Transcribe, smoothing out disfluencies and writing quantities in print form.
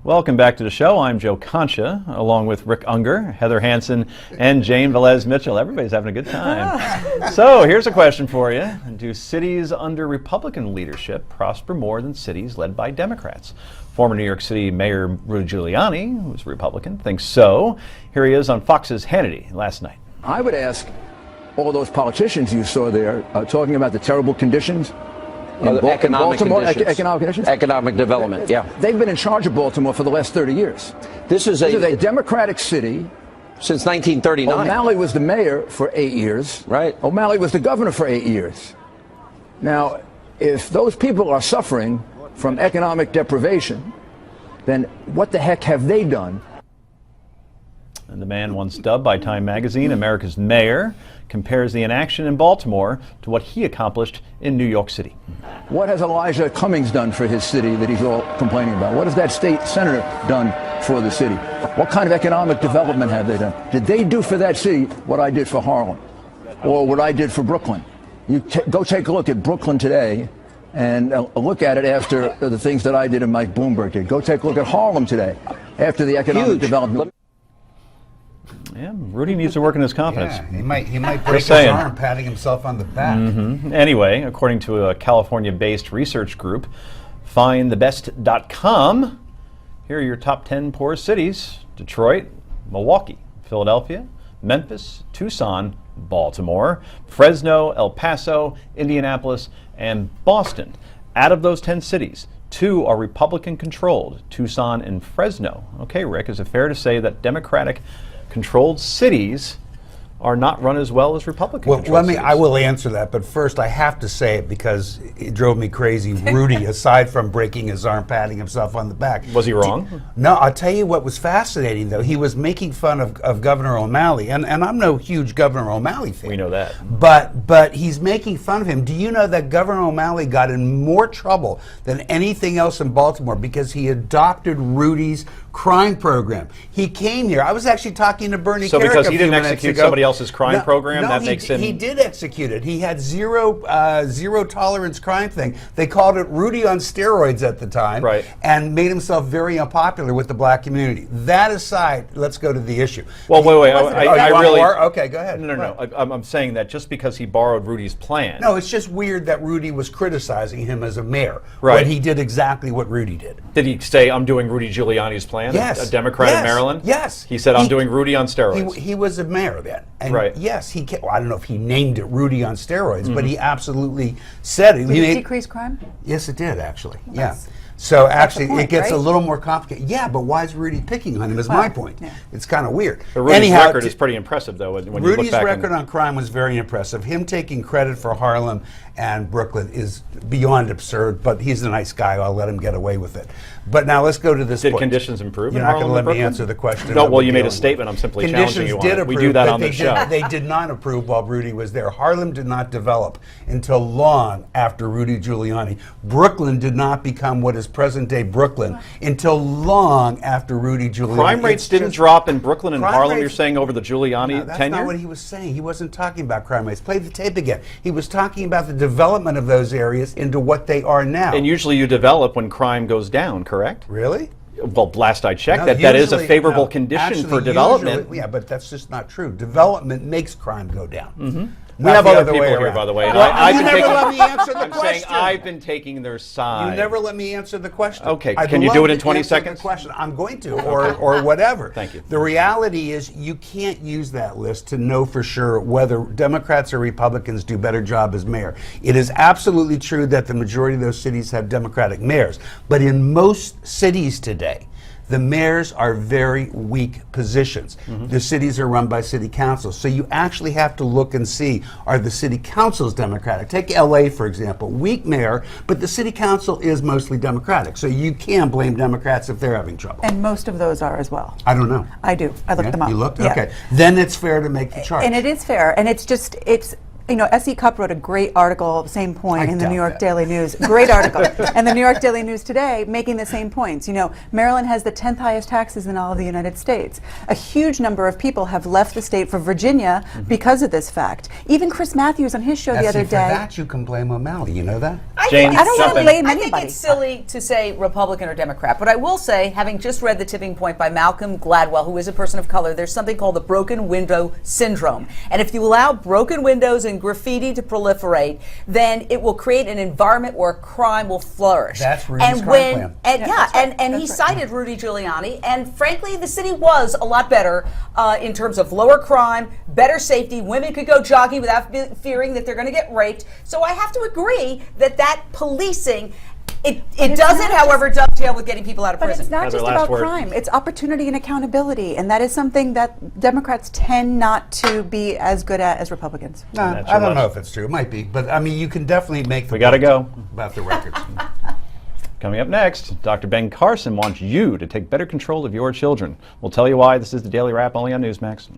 Welcome back to the show. I'm Joe Concha, along with Rick Unger, Heather Hansen, and Jane Velez Mitchell. Everybody's having a good time. So here's a question for you. Do cities under Republican leadership prosper more than cities led by Democrats? Former New York City Mayor Rudy Giuliani, who's a Republican, thinks so. Here he is on Fox's Hannity last night. I would ask all those politicians you saw there talking about the terrible conditions in economic Baltimore, conditions. economic conditions? Economic development, yeah. They've been in charge of Baltimore for the last 30 years. This is a Democratic city. Since 1939. O'Malley was the mayor for 8 years. Right. O'Malley was the governor for 8 years. Now, if those people are suffering from economic deprivation, then what the heck have they done? And the man once dubbed by Time magazine America's mayor compares the inaction in Baltimore to what he accomplished in New York City. What has Elijah Cummings done for his city that he's all complaining about? What has that state senator done for the city? What kind of economic development have they done? Did they do for that city what I did for Harlem or what I did for Brooklyn? You go take a look at Brooklyn today and look at it after the things that I did and Mike Bloomberg did. Go take a look at Harlem today after the economic development. Yeah, Rudy needs to work on his confidence. Yeah, he might break his arm patting himself on the back. Anyway, according to a California-based research group, findthebest.com, here are your top 10 poorest cities: Detroit, Milwaukee, Philadelphia, Memphis, Tucson, Baltimore, Fresno, El Paso, Indianapolis, and Boston. Out of those 10 cities, 2 are Republican-controlled, Tucson and Fresno. Okay, Rick, is it fair to say that Democratic-controlled cities are not run as well as Republican-controlled cities? I will answer that, but first I have to say it because it drove me crazy. Rudy, aside from breaking his arm, patting himself on the back. Was he wrong? No, I'll tell you what was fascinating, though. He was making fun of Governor O'Malley, and I'm no huge Governor O'Malley fan. We know that. But he's making fun of him. Do you know that Governor O'Malley got in more trouble than anything else in Baltimore because he adopted Rudy's crime program? He came here. I was actually talking to Bernie Kerik So because he didn't a few execute minutes ago. somebody else's crime program, that makes him... He did execute it. He had zero tolerance crime thing. They called it Rudy on steroids at the time, right, and made himself very unpopular with the black community. That aside, let's go to the issue. Well, wait. I really... Okay, go ahead. No. I'm saying that just because he borrowed Rudy's plan... No, it's just weird that Rudy was criticizing him as a mayor when he did exactly what Rudy did. Did he say, I'm doing Rudy Giuliani's plan? Yes. A Democrat in Maryland? Yes. He said, I'm doing Rudy on steroids. He was a mayor then. And right. Yes, well, I don't know if he named it Rudy on steroids, but he absolutely said it. Did it decrease crime? Yes, it did, actually. Well, yeah. So actually, point, it gets right? a little more complicated. Yeah, but why is Rudy picking on him is my point. Yeah. It's kind of weird. But Rudy's record is pretty impressive, though, when you look back. Rudy's record on crime was very impressive. Him taking credit for Harlem and Brooklyn is beyond absurd, but he's a nice guy. I'll let him get away with it. But now let's go to this point. Did conditions improve You're in not going to let me answer the question. No, well, you made a statement. I'm simply challenging you on it. We do that on the show. They did not approve while Rudy was there. Harlem did not develop until long after Rudy Giuliani. Brooklyn did not become what is present-day Brooklyn until long after Rudy Giuliani. Crime rates didn't drop in Brooklyn and Harlem, you're saying, over the Giuliani tenure? That's not what he was saying. He wasn't talking about crime rates. Play the tape again. He was talking about the development of those areas into what they are now. And usually you develop when crime goes down, correct? Really? Well, last I checked, that is a favorable condition for development. Yeah, but that's just not true. Development makes crime go down. We have other people here, by the way. And you never let me answer the question. I'm saying I've been taking their side. You never let me answer the question. Okay, can you do it in 20 seconds? Question. I'm going to, or whatever. Thank you. The reality is you can't use that list to know for sure whether Democrats or Republicans do better job as mayor. It is absolutely true that the majority of those cities have Democratic mayors, but in most cities today, the mayors are very weak positions. The cities are run by city councils. So you actually have to look and see, are the city councils Democratic? Take LA, for example. Weak mayor, but the city council is mostly Democratic. So you can blame Democrats if they're having trouble. And most of those are as well. I don't know. I do. I looked them up. You looked? Yeah. Okay. Then it's fair to make the charge. And it is fair. And it's you know, S.E. Cupp wrote a great article, same point, in the New York Daily News. Great article. And the New York Daily News today making the same points. You know, Maryland has the 10th highest taxes in all of the United States. A huge number of people have left the state for Virginia because of this fact. Even Chris Matthews on his show the other day. For that you can blame O'Malley, you know that? Jane, I don't jump wanna in. blame I think anybody. it's silly to say Republican or Democrat, but I will say, having just read The Tipping Point by Malcolm Gladwell, who is a person of color, there's something called the broken window syndrome. And if you allow broken windows and graffiti to proliferate, then it will create an environment where crime will flourish. That's Rudy's crime plan. And he cited Rudy Giuliani, and frankly, the city was a lot better in terms of lower crime, better safety. Women could go jogging without fearing that they're going to get raped. So I have to agree that policing, it doesn't, not however, dovetail with getting people out of But prison. it's not Heather, just last about word. crime. It's opportunity and accountability, and that is something that Democrats tend not to be as good at as Republicans. No, That's I your don't know last- if it's true. It might be, but I mean, you can definitely make the We gotta point go. about the records. Coming up next, Dr. Ben Carson wants you to take better control of your children. We'll tell you why. This is the Daily Wrap only on Newsmax.